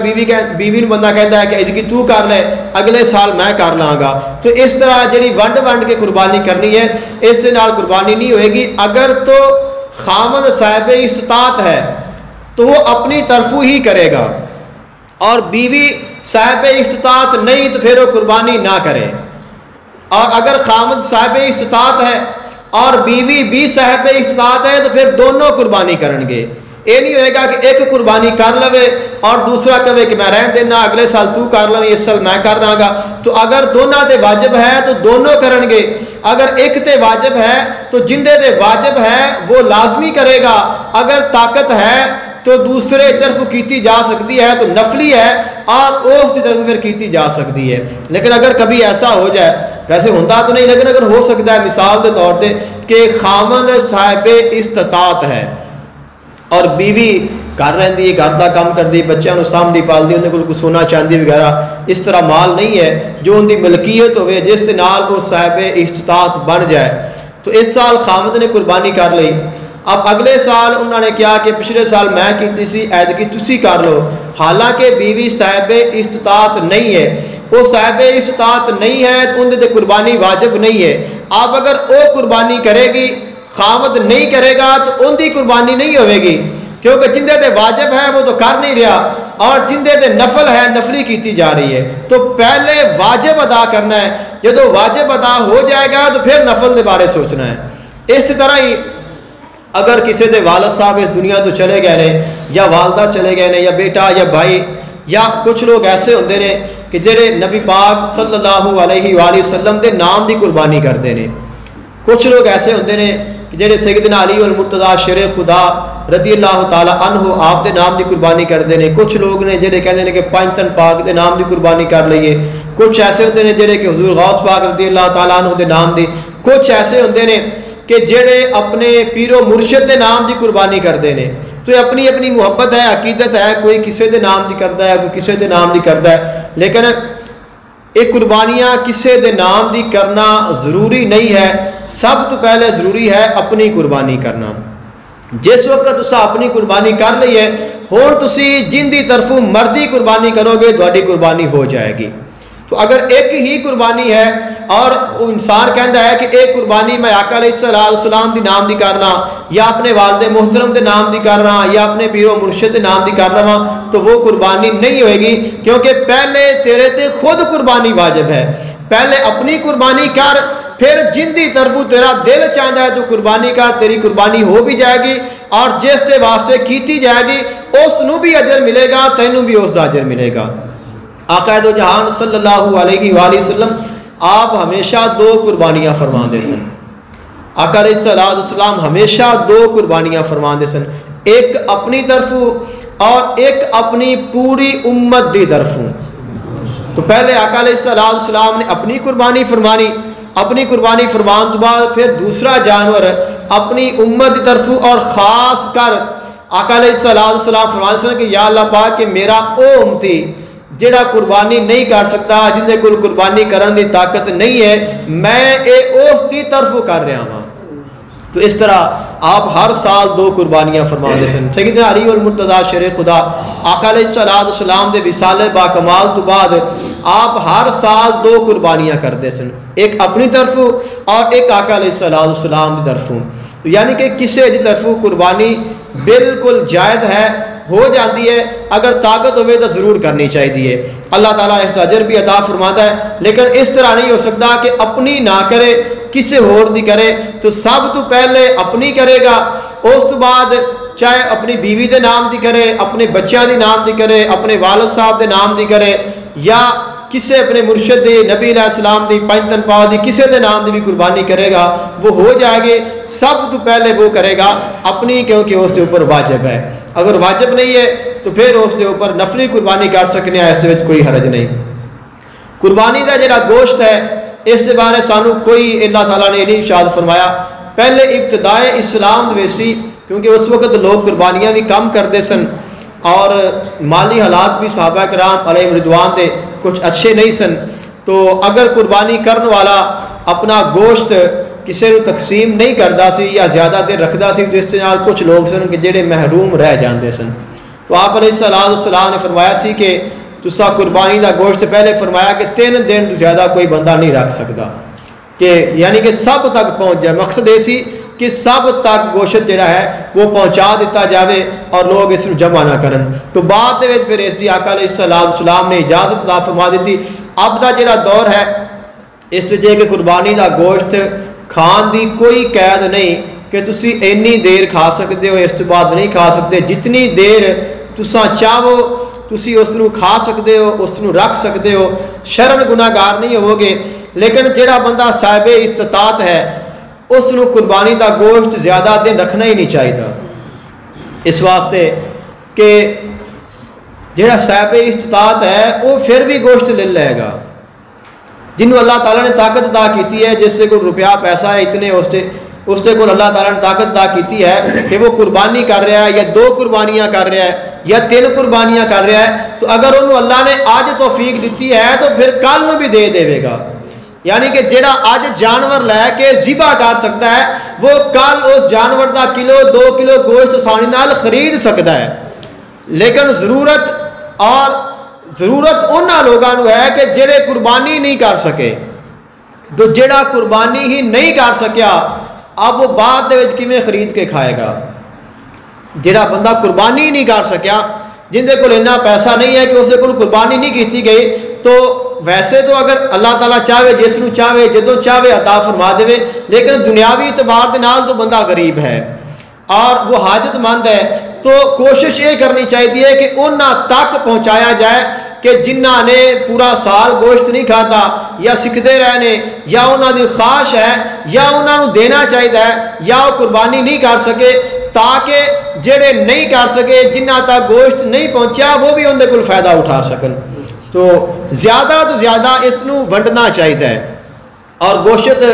بیوی نو بندہ کہتا ہے کہ ایتکی تو کر لے اگلے سال میں کر لاں گا۔ تو اس طرح جڑی ونڈ کے قربانی کرنی ہے اس دے نال قربانی نہیں ہوئے گی۔ اگر تو خامد صاحب استطاعت ہے تو وہ اپنی طرفوں ہی کرے گا اور بیوی صاحب استطاعت نہیں تو پھر وہ قربانی نہ کرے، اور اگر خامد صاحب استطاعت ہے اور بیوی بھی صاحب استطاعت ہے تو پھر دونوں قربانی کریں گے۔ یہ نہیں ہوئے گا کہ ایک قربانی کر لوے اور دوسرا کہے کہ میں رہن دینا اگلے سال تو کر لویں اس سال میں کر رہا گا۔ تو اگر دونوں دے واجب ہے تو دونوں کرن گے، اگر ایک تے واجب ہے تو جندے دے واجب ہے وہ لازمی کرے گا، اگر طاقت ہے تو دوسرے طرف کیتی جا سکتی ہے تو نفلی ہے اور اس کی طرف پھر کیتی جا سکتی ہے۔ لیکن اگر کبھی ایسا ہو جائے، ویسے ہوتا تو نہیں لیکن اگر ہو سکتا ہے مثال کے طور پہ کہ خامد صاحب استطاعت ہے اور بیوی گھر رہندی ہے، گھر دا کام کردی، بچوں کو سامدی پالدی، انہیں کوئی سونا چاندی وغیرہ اس طرح مال نہیں ہے جو ان کی ملکیت ہوئے جس سے نال وہ صاحب استطاعت بن جائے، تو اس سال خامد نے قربانی کر لی۔ اب اگلے سال انہوں نے کیا کہ پچھلے سال میں کیتی سی ایتکی تسی کر لو، حالانکہ بیوی صاحب استطاعت نہیں ہے، وہ صاحب استطاعت نہیں ہے تو ان دے قربانی واجب نہیں ہے۔ اب اگر وہ قربانی کرے گی خامد نہیں کرے گا تو ان کی قربانی نہیں ہوئے گی، کیونکہ جندے دے واجب ہے وہ تو کر نہیں رہا اور جندے دے نفل ہے نفلی کیتی جا رہی ہے، تو پہلے واجب ادا کرنا ہے، جب واجب ادا ہو جائے گا تو پھر نفل دے بارے سوچنا ہے۔ اس طرح ہی اگر کسی دے والد صاحب اس دنیا تو چلے گئے نے یا والدہ چلے گئے نے یا بیٹا یا بھائی، یا کچھ لوگ ایسے ہوندے نے کہ جڑے نبی پاک صلی اللہ علیہ وآلہ وسلم دے نام دی قربانی کرتے ہیں، کچھ لوگ ایسے ہوندے نے کہ جڑے سیدنا علی المرتضیٰ شیر خدا رضی اللہ تعالیٰ عنہ آپ دے نام دی قربانی کرتے ہیں. کچھ لوگ نے جڑے کہتے ہیں کہ 5 تن پاک دے نام دی قربانی کر لئیے. کچھ ایسے ہوتے ہیں جڑے کہ حضور غوث پاک رضی اللہ تعالیٰ عنہ دے نام دی. کچھ ایسے ہوتے ہیں کہ جڑے اپنے پیر و مرشد دے نام دی قربانی کرتے ہیں. تو اپنی اپنی محبت ہے, عقیدت ہے, کوئی کسی دے نام دی کرتا ہے, کوئی کسی دے نام دی کرتا ہے. لیکن یہ قربانیاں کسی دے نام دی کرنا ضروری نہیں ہے. سب تو پہلے ضروری ہے اپنی قربانی کرنا. جس وقت تسا اپنی قربانی کر لئیے, ہون تسی جن دی طرفوں مرضی قربانی کرو گے تہاڈی قربانی ہو جائے گی. تو اگر ایک ہی قربانی ہے اور انسان کہتا ہے کہ ایک قربانی میں آقا علیہ السلام دی نام دی کرنا, یا اپنے والد محترم دے نام دی کرنا, یا اپنے پیر و مرشد دے نام دی کرنا, تو وہ قربانی نہیں ہوئے گی. کیونکہ پہلے تیرے تے خود قربانی واجب ہے. پہلے اپنی قربانی کر, پھر جن دی طرفوں تیرا دل چاہتا ہے تو قربانی کر, تیری قربانی ہو بھی جائے گی. اور جس دے واسطے کیتی جائے گی اس نو بھی اجر ملے گا, تینوں بھی اس دا اجر ملے گا. آقا دو جہان صلی اللہ علیہ وآلہ وسلم آپ ہمیشہ 2 قربانیاں فرماندے سن. آقا علیہ السلام ہمیشہ 2 قربانیاں فرماندے سن, ایک اپنی طرفوں اور ایک اپنی پوری امت دی طرفوں. تو پہلے آقا علیہ السلام نے اپنی قربانی فرمانی, اپنی قربانی فرمان تو بعد پھر دوسرا جانور اپنی امت دی طرفوں, اور خاص کر آقا علیہ السلام فرمانے سن کہ یا اللہ پاک کہ میرا او امتی جڑا قربانی نہیں کر سکتا, جن دے کول قربانی کرن دی طاقت نہیں ہے, میں اے اس دی طرف کر رہا ہاں. تو اس طرح آپ ہر سال 2 قربانیاں فرماتے سن. سیدنا علی المرتضیٰ شیر خدا آقا علیہ السلام دے وصال با کمال تو بعد آپ ہر سال 2 قربانیاں کرتے سن, ایک اپنی طرف اور ایک آقا علیہ السلام دی طرف. یعنی کہ کسی دی طرف قربانی بالکل جائز ہے, ہو جاتی ہے, اگر طاقت ہوئے تو ضرور کرنی چاہیے. اللہ تعالیٰ اس اجر بھی عطا فرماتا ہے, لیکن اس طرح نہیں ہو سکتا کہ اپنی نہ کرے کسی اور دی کرے. تو سب تو پہلے اپنی کرے گا, اس تو بعد چاہے اپنی بیوی دے نام دی کرے, اپنے بچیاں دی نام دی کرے, اپنے والد صاحب دے نام دی کرے, یا کسی اپنے مرشد دی نبی علیہ السلام دی 5 تن پاک دی کسی دے نام دی بھی قربانی کرے گا, وہ ہو جائے گی. سب تو پہلے وہ کرے گا اپنی, کیونکہ اس کے اوپر واجب ہے. اگر واجب نہیں ہے تو پھر اس کے اوپر نفلی قربانی کر سکنے ہیں, اس کے کوئی حرج نہیں. قربانی کا جڑا گوشت ہے اس کے بارے سانو کوئی اللہ تعالیٰ نے نہیں ارشاد فرمایا. پہلے ابتدائے اسلام ویسی, کیونکہ اس وقت لوگ قربانیاں بھی کم کرتے سن اور مالی حالات بھی صحابہ کرام علیہ رضوان دے کچھ اچھے نہیں سن. تو اگر قربانی کرنے والا اپنا گوشت کسی کو تقسیم نہیں کرتا سی یا زیادہ دیر رکھتا سی, تو اس کے نال کچھ لوگ سن کہ جڑے محروم رہ جاندے سن. تو آپ علیہ السلام نے فرمایا سی کہ تسا قربانی دا گوشت پہلے فرمایا کہ 3 دن تو زیادہ کوئی بندہ نہیں رکھ سکتا, کہ یعنی کہ سب تک پہنچ جائے. مقصد یہ سی کہ سب تک گوشت جڑا ہے وہ پہنچا دیتا جاوے اور لوگ اس کو جمع نہ کرن. تو بعد دے وچ پھر اس دی آقا علیہ السلام نے اجازت عطا فرما دیتی. اب دا جڑا دور ہے اس تے جے کہ قربانی دا گوشت کھان دی کوئی قید نہیں کہ تسی اینی دیر کھا سکتے ہو, اس کے بعد نہیں کھا سکتے. جتنی دیر تساں چاہو تسی اس نو کھا سکتے ہو, اس نو رکھ سکتے ہو, شرن گناہگار نہیں ہو گے. لیکن جڑا بندہ صاحب استطاعت ہے اس نو قربانی دا گوشت زیادہ دن رکھنا ہی نہیں چاہیے, اس واسطے کہ جڑا صاحب استطاعت ہے وہ پھر بھی گوشت لے لے گا. جنہوں اللہ تعالیٰ نے طاقت عطا کیتی ہے, جس سے کوئی روپیہ پیسہ ہے اتنے اس سے کو اللہ تعالیٰ نے طاقت عطا کیتی ہے کہ وہ قربانی کر رہا ہے, یا 2 قربانیاں کر رہا ہے, یا 3 قربانیاں کر رہا ہے, تو اگر انہوں اللہ نے آج توفیق دیتی ہے تو پھر کل بھی دے گا. یعنی کہ جڑا آج جانور لے کے ذبح کر سکتا ہے وہ کل اس جانور دا 1-2 کلو گوشت آسانی نال خرید سکتا ہے. لیکن ضرورت انہاں لوگاں نو ہے کہ جڑے قربانی نہیں کر سکے. تو جڑا قربانی ہی نہیں کر سکیا اب وہ بعد دے وچ کیویں خرید کے کھائے گا. جڑا بندہ قربانی نہیں کر سکیا, جن دے کول اتنا پیسہ نہیں ہے کہ اس کول قربانی نہیں کیتی گئی, تو ویسے تو اگر اللہ تعالیٰ چاہے جس نو چاہے جدوں چاہے عطا فرما دے, لیکن دنیاوی اعتبار دے نال تو بندہ غریب ہے اور وہ حاجت مند ہے, تو کوشش یہ کرنی چاہیے کہ انہاں تک پہنچایا جائے کہ جنہ نے پورا سال گوشت نہیں کھاتا یا سکھتے رہنے, یا انہاں دی خواہش ہے یا انہاں نو دینا چاہیے ہے, یا وہ قربانی نہیں کر سکے, تاکہ جڑے نہیں کر سکے، جنہ تک گوشت نہیں پہنچا، وہ بھی اندر کل فائدہ اٹھا سکن۔ تو زیادہ اس نو ونڈنا چاہیے۔ اور گوشت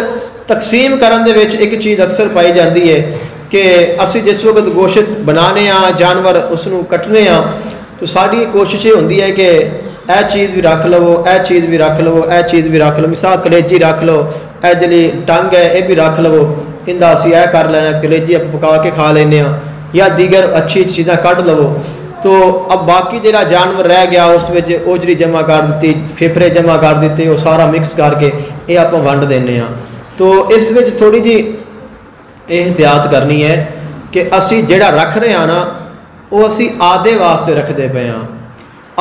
تقسیم کرن دے وچ ایک چیز اکثر پائی جاتی ہے کہ اسی جس وقت گوشت بنانے ہاں، جانور اس نو کٹنے ہاں، تو ساری کوشش یہ ہوندی ہے کہ اے چیز بھی رکھ لو، اے چیز بھی رکھ لو، اے چیز بھی رکھ لو، مثال کلیجی رکھ لو، اے جلی ٹنگ ہے یہ بھی رکھ لو، اندا اسی اے کر لینا، کلیجی آپ پکا کے کھا لینے ہاں، یا دیگر اچھی چیزاں کٹ لو۔ تو اب باقی جڑا جانور رہ گیا اس وچ اوجری جمع کر دیتی، پھیپھڑے جمع کر دیتے، وہ سارا مکس کر کے یہ آپ ونڈ دینے ہاں۔ تو اس وچ تھوڑی جی احتیاط کرنی ہے کہ اسی جڑا رکھ رہے ہیں نا وہ اسی آدھے واسطے رکھتے پے ہاں،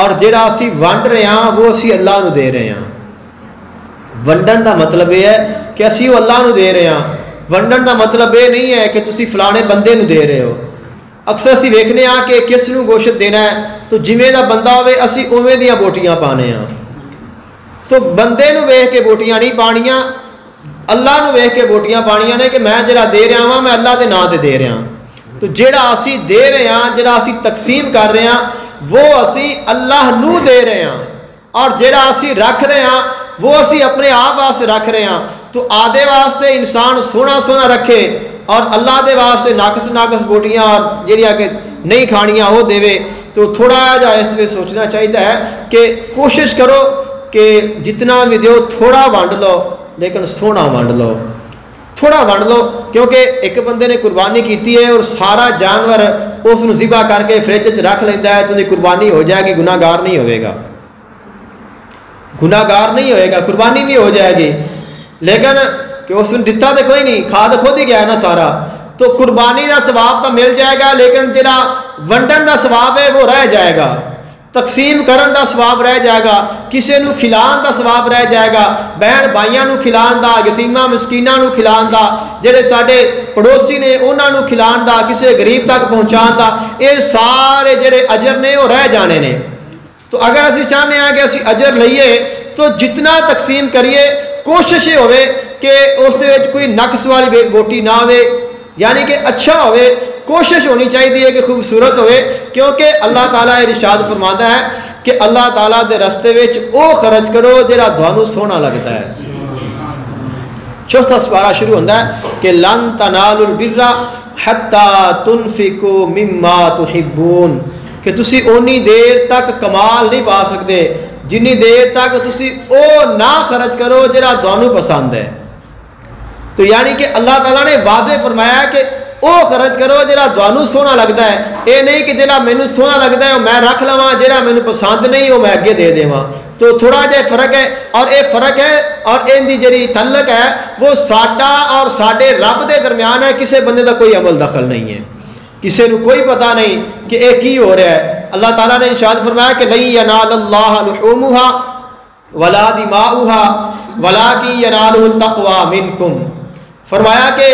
اور جڑا اسی ونڈ رہے ہیں وہ اسی اللہ نو دے رہے ہیں۔ ونڈن دا مطلب یہ ہے کہ اسی وہ اللہ نو دے رہے ہیں، ونڈن دا مطلب یہ نہیں ہے کہ تسی فلانے بندے نو دے رہے ہو۔ اکثر اسی ویکھنے ہاں کہ کس نو گوشت دینا ہے تو جویں دا بندہ ہوئے اسی اوویں دیاں بوٹیاں پانے ہاں۔ تو بندے نو ویکھ کے بوٹیاں نہیں پانیاں، اللہ نو ویکھ کے بوٹیاں پانیاں نے کہ میں جڑا دے رہا ہاں میں اللہ دے نام تے دے رہا ہاں۔ تو جڑا اسی دے رہے ہاں، جڑا اسی تقسیم کر رہے ہیں وہ اسی اللہ نو دے رہے ہیں، اور جڑا اسی رکھ رہے ہیں وہ اسی اپنے آپ واسطے رکھ رہے ہیں۔ تو آدھے واسطے انسان سونا سونا رکھے اور اللہ دے واسطے ناقص بوٹیاں اور جڑیاں کہ نہیں کھانیاں وہ دے، تو تھوڑا جا اس میں سوچنا چاہیے ہے کہ کوشش کرو کہ جتنا بھی دیو تھوڑا ونڈ لو، لیکن سونا ونڈ لو، تھوڑا ونڈ لو، کیونکہ ایک بندے نے قربانی کیتی ہے اور سارا جانور اس نو ذبح کر کے فریج وچ رکھ لیندا ہے تو دی قربانی ہو جائے گی، گناہ گار نہیں ہوئے گا، گناہ گار نہیں ہوئے گا، قربانی بھی ہو جائے گی، لیکن کہ اس نے دتا تو کوئی نہیں، کھا تو خود ہی گیا نا سارا۔ تو قربانی دا ثواب تو مل جائے گا، لیکن جڑا ونڈن دا ثواب ہے وہ رہ جائے گا، تقسیم کرن دا ثواب رہ جائے گا، کسے نو کھلان دا ثواب رہ جائے گا، بہن بھائیاں نو کھلان دا، یتیماں مسکیناں نو کھلان دا، جڑے ساڈے پڑوسی نے انہاں نو کھلان دا، کسے غریب تک پہنچان دا، یہ سارے جڑے اجر نے وہ رہ جانے نے۔ تو اگر اسی چاہنے ہیں کہ اسی اجر لئیے تو جتنا تقسیم کریے کوشش یہ ہوئے کہ اس دے وچ کوئی نقص والی بوٹی نہ ہوئے، یعنی کہ اچھا ہوئے، کوشش ہونی چاہیے کہ خوبصورت ہوئے، کیونکہ اللہ تعالیٰ ارشاد فرماتا ہے کہ اللہ تعالیٰ دے رستے وچ او خرچ کرو جڑا تھانوں سونا لگتا ہے۔ چوتھا سپارہ شروع ہوتا ہے کہ لن تنالوا البر حتی تنفقوا مما تحبون، کہ تسی اونی دیر تک کمال نہیں پا سکتے جنی دیر تک تسی او نہ خرچ کرو جڑا تھانوں پسند ہے۔ تو یعنی کہ اللہ تعالیٰ نے واضح فرمایا کہ او خرچ کرو جڑا تھانوں سونا لگتا ہے، اے نہیں کہ جڑا مینوں سونا لگتا ہے میں رکھ لواں، جڑا مینوں پسند نہیں وہ میں اگے دے دیواں۔ تو تھوڑا جہا فرق ہے، اور اے فرق ہے اور ان دی جڑی تعلق ہے وہ ساڈا اور ساڈے رب دے درمیان ہے، کسے بندے دا کوئی عمل دخل نہیں ہے، کسے نو کوئی پتہ نہیں کہ اے کی ہو رہا ہے۔ اللہ تعالیٰ نے ارشاد فرمایا کہ لن ینال اللہ لحومها ولا دماؤها ولکن ینالہ التقوی منکم، فرمایا کہ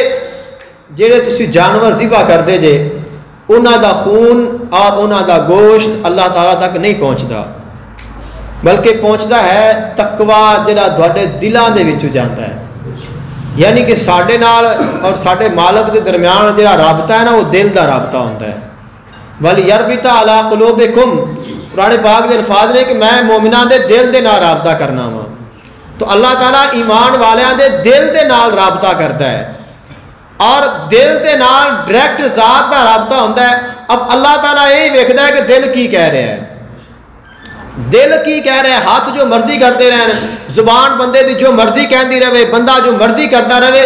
جڑے تسی جانور ذبح کردے جے انہاں دا خون اور انہاں دا گوشت اللہ تعالیٰ تک نہیں پہنچدا، بلکہ پہنچدا ہے تقوی جڑا تواڈے دلاں دے وچوں جاندا ہے، یعنی کہ ساڈے نال اور ساڈے مالک دے درمیان جڑا رابطہ ہے نا وہ دل دا رابطہ ہوتا ہے۔ وَلْيَرْبِطَ عَلَىٰ قُلُوبِكُمْ، قرآن پاک دے الفاظ نے کہ میں مومناں دے دل دے نال رابطہ کرنا وا۔ تو اللہ تعالیٰ ایمان والیاں دے دل دے نال رابطہ کرتا ہے، اور دل دے نال ڈائریکٹ ذات دا رابطہ ہوتا ہے۔ اب اللہ تعالیٰ یہی ویکھدا ہے کہ دل کی کہہ رہا ہے، دل کی کہہ رہا ہے، ہاتھ جو مرضی کرتے رہن، زبان بندے دی جو مرضی کہندی رہے، بندہ جو مرضی کرتا رہے،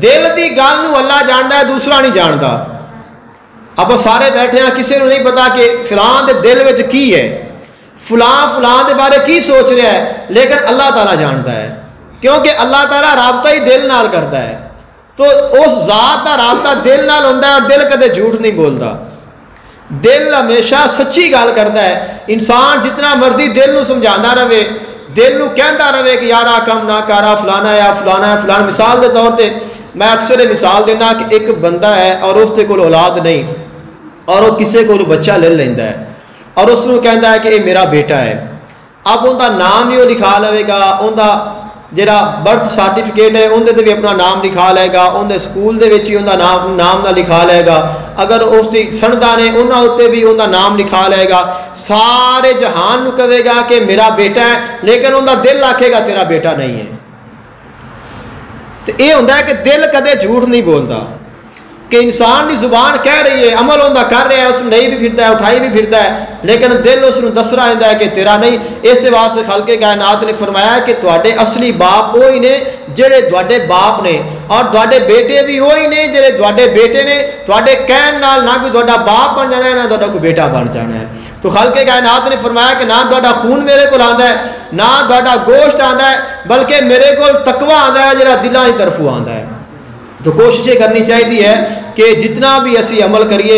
دل دی گل نو اللہ جاندا ہے، دوسرا نہیں جاندا۔ اب سارے بیٹھے ہیں، کسی کو نہیں پتا کہ فلاں دے دل وچ کی ہے، فلاں دے بارے کی سوچ رہا ہے، لیکن اللہ تعالیٰ جانتا ہے، کیونکہ اللہ تعالیٰ رابطہ ہی دل نال کرتا ہے۔ تو اس ذات کا رابطہ دل نال ہوندا ہے، اور دل کدے جھوٹ نہیں بولتا، دل ہمیشہ سچی گل کرتا ہے۔ انسان جتنا مرضی دل نو سمجھانا رہے، دل نو کہندا رہے کہ یارا کم نہ کرا، فلانا ہے فلانا ہے فلانا، مثال دے طور پہ میں اکثر مثال دینا کہ ایک بندہ ہے اور اس کے کول اولاد نہیں، اور وہ کسی کو بچہ لے لینا ہے اور اس کو کہتا ہے کہ یہ میرا بیٹا ہے۔ اب ان کا نام بھی وہ لکھا لے گا، ان کا جڑا برتھ سرٹیفکیٹ ہے اندر بھی اپنا نام لکھا لے گا، اندر سکول دے وچ ہی اندا نام نہ لکھا لے گا، اگر اس دی سندا نے انہاں اتے بھی اندا نام لکھا لے گا، سارے جہان نو کہے گا کہ میرا بیٹا ہے، لیکن اندا دل آکھے گا تیرا بیٹا نہیں ہے۔ تو یہ ہوتا ہے کہ دل کدے جھوٹ نہیں بولتا، کہ انسان کی زبان کہہ رہی ہے، عمل ہوتا کر رہا ہے، اس نہیں بھی پھرتا ہے، اٹھائی بھی پھرتا ہے، لیکن دل اس دس رہا ہے کہ تیرا نہیں۔ اس واسطے خالق کائنات نے فرمایا کہ تواڈے اصلی باپ وہی نے جڑے تواڈے باپ نے، اور تواڈے بیٹے بھی وہی نے جڑے تواڈے بیٹے نے۔ تواڈے کہن نال نہ کوئی تواڈا باپ بن جانا ہے، نہ تواڈا کوئی بیٹا بن جانا ہے۔ تو خالق کائنات نے فرمایا کہ نہ تواڈا خون میرے کول آندا ہے، نہ تواڈا گوشت آندا ہے، بلکہ میرے کول تقوی آندا ہے جڑا دلاں دی طرفوں آندا ہے۔ تو کوشش یہ کرنی چاہیے ہے کہ جتنا بھی اسی عمل کریے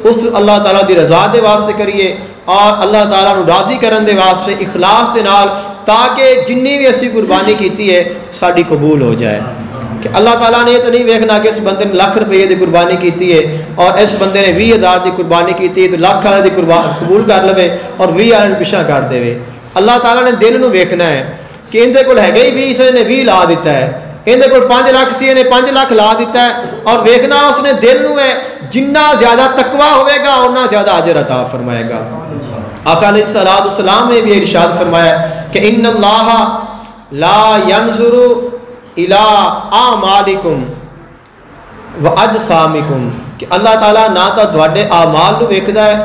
اس اللہ تعالیٰ دی رضا دے واسطے کریے، اور اللہ تعالیٰ نو راضی کرن دے واسطے اخلاص دے نال، تاکہ جنی بھی اسی قربانی کیتی ہے ساری قبول ہو جائے۔ کہ اللہ تعالیٰ نے تو نہیں ویکھنا کہ اس بندے نے لاکھ روپے دی قربانی کیتی ہے اور اس بندے نے 20,000 دی قربانی کیتی ہے تو لاکھ والے دی قبول کر لوے اور 20 والے نے پیچھے کر دے۔ اللہ تعالیٰ نے دل نو ویکھنا ہے کہ اندے کول ہے گئی 20، اس نے 20 لا دیتا ہے، اندے کول 5 لاکھ سی نے 5 لاکھ لا دیتا ہے، اور ویکھنا اس نے دل نو ہے، جنہ زیادہ تقوی ہوئے گا اتنا زیادہ اجر عطا فرمائے گا۔ آقا علیہ الصلوۃ والسلام نے بھی ارشاد فرمایا کہ ان اللہ لا ينظر الى اعمالکم واجسامکم، کہ اللہ تعالیٰ نہ تو تواڈے اعمال نو ویکھدا ہے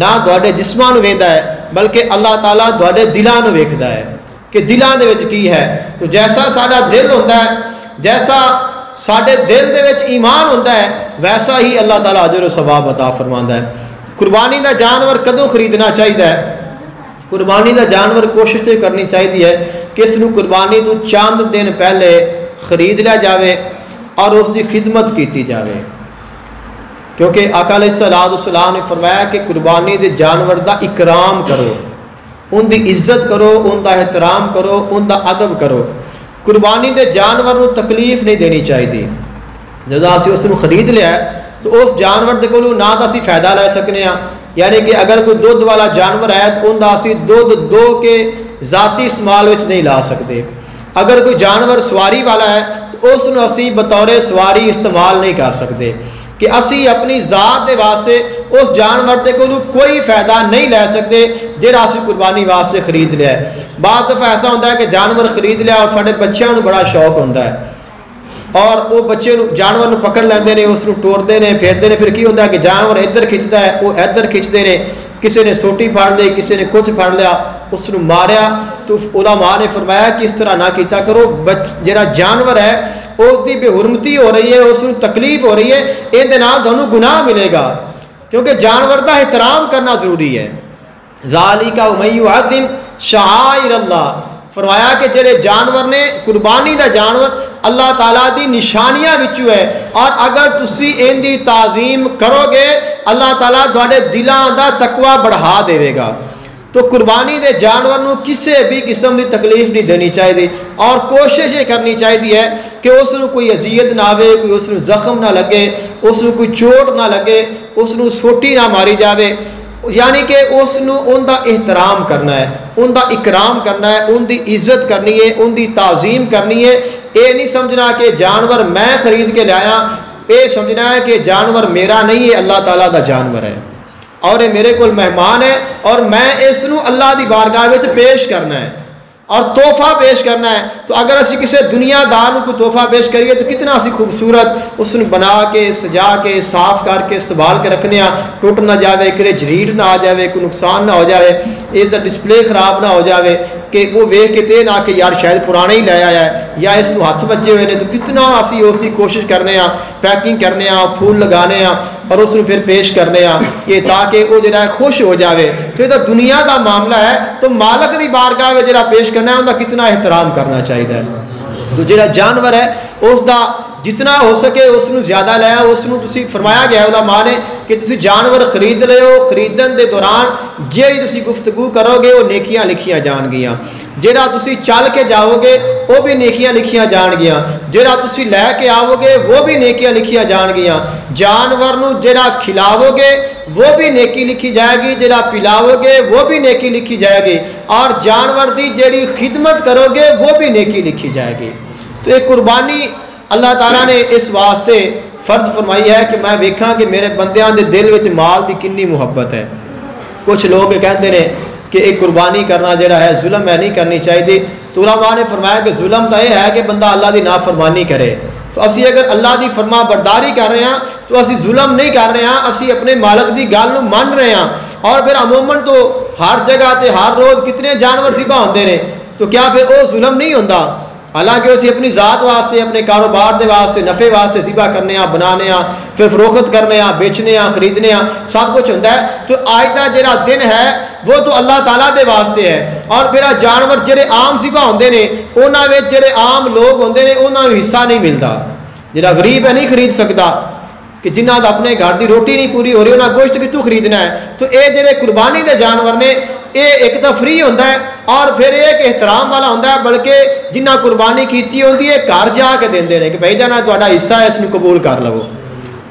نہ تواڈے جسماں نو ویکھدا ہے، بلکہ اللہ تعالیٰ تواڈے دلاں نو ویکھدا ہے کہ دلاں دے وچ کی ہے۔ تو جیسا ساڈا دل ہوتا ہے، جیسا ساڈے دل دے وچ ایمان ہوتا ہے، ویسا ہی اللہ تعالیٰ اجر و ثواب عطا فرماندا ہے۔ قربانی دا جانور کدوں خریدنا چاہیے؟ قربانی دا جانور کوشش یہ کرنی چاہیے کہ اس نو قربانی تو چند دن پہلے خرید لیا جاوے اور اس کی خدمت کیتی جاوے، کیونکہ آقا علیہ الصلوۃ والسلام نے فرمایا کہ قربانی دے جانور دا اکرام کرو، ان دی عزت کرو، ان دا احترام کرو، ان دا ادب کرو۔ قربانی دے جانور نو تکلیف نہیں دینی چاہیے۔ جب اسی اس نو خرید لیا ہے تو اس جانور دے کولوں نہ تو اسی فائدہ لے سکنے ہاں، یعنی کہ اگر کوئی دودھ والا جانور ہے تو ان دا اسی دودھ دو کے ذاتی استعمال وچ نہیں لا سکتے۔ اگر کوئی جانور سواری والا ہے تو اس نو اسی بطور سواری استعمال نہیں کر سکتے، کہ اسی اپنی ذات دے واسطے اس جانور دے کولوں کوئی فائدہ نہیں لے سکتے جہاں اسی قربانی واسطے خرید لیا ہے۔ بعض دفعہ ایسا ہوتا ہے کہ جانور خرید لیا اور سارے بچوں کو بڑا شوق ہوتا ہے، اور وہ بچے جانور پکڑ لیندے نے، اس ٹورتے ہیں پھیرتے ہیں، پھر کی ہوتا ہے کہ جانور ادھر کھچتا ہے وہ ادھر کھچتے ہیں، کسی نے سوٹی پھاڑ لی، کسی نے کچھ پھاڑ لیا، اس نے ماریا۔ تو علماء نے فرمایا کہ اس طرح نہ کیتا کرو، جہاں جانور ہے اس کی بے حرمتی ہو رہی ہے، اس کو تکلیف ہو رہی ہے، یہ تمہیں گناہ ملے گا، کیونکہ جانور کا احترام کرنا ضروری ہے۔ ذالک ومن یعظم شعائر اللہ، فرمایا کہ جڑے جانور نے قربانی دا جانور اللہ تعالیٰ دی نشانیاں وچوں ہے، اور اگر تسی ان دی تعظیم کرو گے اللہ تعالیٰ تواڈے دلاں دا تقوی بڑھا دے گا۔ تو قربانی دے جانور نو کسی بھی قسم کی تکلیف نہیں دینی چاہیے، اور کوشش یہ کرنی چاہیے کہ اس نو کوئی اذیت نہ آوے، کوئی اس نو زخم نہ لگے، اس نو کوئی چوٹ نہ لگے، اس نو سوٹی نہ ماری جاوے، یعنی کہ اس نو ان دا احترام کرنا ہے، ان دا اکرام کرنا ہے، ان دی عزت کرنی ہے، ان دی تعظیم کرنی ہے۔ یہ نہیں سمجھنا کہ جانور میں خرید کے لایا، یہ سمجھنا ہے کہ جانور میرا نہیں ہے، اللہ تعالیٰ دا جانور ہے اور یہ میرے کول مہمان ہے، اور میں اس نو اللہ دی بارگاہ وچ پیش کرنا ہے اور تحفہ پیش کرنا ہے۔ تو اگر اسی کسی دنیا دار کو تحفہ پیش کریے تو کتنا اسی خوبصورت اس نے بنا کے سجا کے صاف کر کے سنبھال کے رکھنے ہاں، ٹوٹ نہ جاوے، کرے جھریٹ نہ آ جاوے، کوئی نقصان نہ ہو جاوے، اس کا ڈسپلے خراب نہ ہو جاوے کہ وہ ویکھ کے تے نہ کہ یار شاید پرانا ہی لے آیا ہے یا اس کو ہاتھ بجے ہوئے نے۔ تو کتنا اسی اس کی کوشش کرنے ہاں، پیکنگ کرنے ہاں، پھول لگانے ہاں اور اس کو پھر پیش کرنے ہاں کہ تاکہ وہ جڑا ہے خوش ہو جاوے۔ تو یہ تو دنیا دا معاملہ ہے، تو مالک دی بارگاہ میں جڑا پیش کرنا ہے ان کا کتنا احترام کرنا چاہیے۔ تو جڑا جانور ہے اس دا جتنا ہو سکے اس نو زیادہ لے آؤ. اس نو تسی فرمایا گیا علماء نے کہ تسی جانور خرید لیو, خریدن دے دوران جیڑی تسی گفتگو کرو گے وہ نیکیاں لکھیاں جان گیاں, جیڑا تسی چل کے جاؤ گے وہ بھی نیکیاں لکھیاں جان گیاں, جیڑا تسی لے کے آؤ گے وہ بھی نیکیاں لکھیاں جان گیاں, جانور نو جیڑا کھلاؤ گے وہ بھی نیکی لکھی جائے گی, جیڑا پلاؤ گے وہ بھی نیکی لکھی جائے گی, اور جانور دی جیڑی خدمت کرو گے وہ بھی نیکی لکھی جائے گی. تو ایک قربانی اللہ تعالیٰ نے اس واسطے فرض فرمائی ہے کہ میں ویکھاں کہ میرے بندیاں دے دل وچ مال دی کنی محبت ہے. کچھ لوگ کہتے ہیں کہ ایک قربانی کرنا جڑا ہے ظلم ہے, نہیں کرنی چاہیے. تو علماء نے فرمایا کہ ظلم تو یہ ہے کہ بندہ اللہ دی نافرمانی کرے. تو اسی اگر اللہ دی فرما برداری کر رہے ہیں تو اسی ظلم نہیں کر رہے ہیں, اسی اپنے مالک دی گل نو مان رہے ہیں. اور پھر عموماً تو ہر جگہ تے ہر روز کتنے جانور ذبح ہوندے نے, تو کیا پھر وہ ظلم نہیں ہوندا؟ حالانکہ اسی اپنی ذات واسطے, اپنے کاروبار دے واسطے, نفع واسطے ذبح کرنے ہیں, بنانے ہیں, پھر فروخت کرنے ہیں, بیچنے ہیں, خریدنے ہیں, سب کچھ ہوتا ہے. تو آج دا جڑا دن ہے وہ تو اللہ تعالیٰ دے واسطے ہے. اور پھر جانور جڑے عام ذبح ہوندے نے انہاں وچ جڑے عام لوگ ہوندے نے انہاں نوں حصہ نہیں ملتا. جڑا غریب ہے نہیں خرید سکتا, کہ جنہاں دا اپنے گھر دی روٹی نہیں پوری ہو رہی انہاں گوشت کتوں خریدنا ہے. تو اے جڑے قربانی دے جانور نے اے ایک تو فری ہوندا ہے اور پھر ایک احترام والا ہوندا ہے, بلکہ جنہاں قربانی کیتی ہوندی ہے گھر جا کے دیندے نے کہ بھائی جانا تہاڈا حصہ ہے, اس نوں قبول کر لو.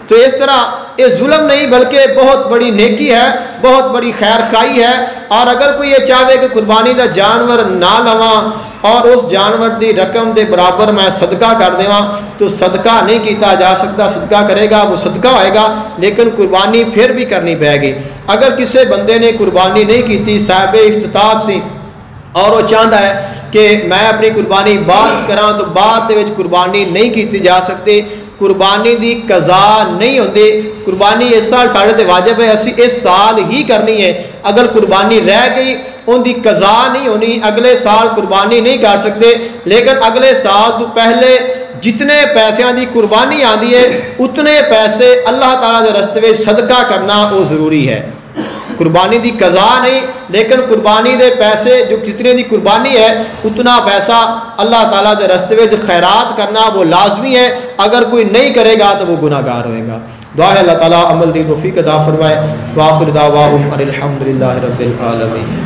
تو اس طرح یہ ظلم نہیں بلکہ بہت بڑی نیکی ہے, بہت بڑی خیر خواہی ہے. اور اگر کوئی یہ چاہے کہ قربانی دا جانور نہ لواں اور اس جانور دی رقم دے برابر میں صدقہ کر دیواں, تو صدقہ نہیں کیتا جا سکتا. صدقہ کرے گا وہ صدقہ ہوئے گا, لیکن قربانی پھر بھی کرنی پائے گی. اگر کسی بندے نے قربانی نہیں کیتی, صاحب استطاعت سی, اور وہ چاہتا ہے کہ میں اپنی قربانی بعد کراں, تو بعد دے وچ قربانی نہیں کیتی جا سکتی. قربانی دی قضا نہیں ہوندی. قربانی اس سال ساڑھے تے واجب ہے, اسی اس سال ہی کرنی ہے. اگر قربانی رہ گئی ان دی قضا نہیں ہونی, اگلے سال قربانی نہیں کر سکتے. لیکن اگلے سال تو پہلے جتنے پیسیاں دی قربانی آندی ہے اتنے پیسے اللہ تعالیٰ دے رستے میں صدقہ کرنا وہ ضروری ہے. قربانی دی قضا نہیں, لیکن قربانی دے پیسے جو جتنے دی قربانی ہے اتنا پیسہ اللہ تعالیٰ دے رستے میں خیرات کرنا وہ لازمی ہے. اگر کوئی نہیں کرے گا تو وہ گناہ گار ہوئے گا. دعا ہے اللہ تعالیٰ عمل دی توفیق عطا فرمائے. وآخر دعواہم ان الحمدللہ رب العالمین.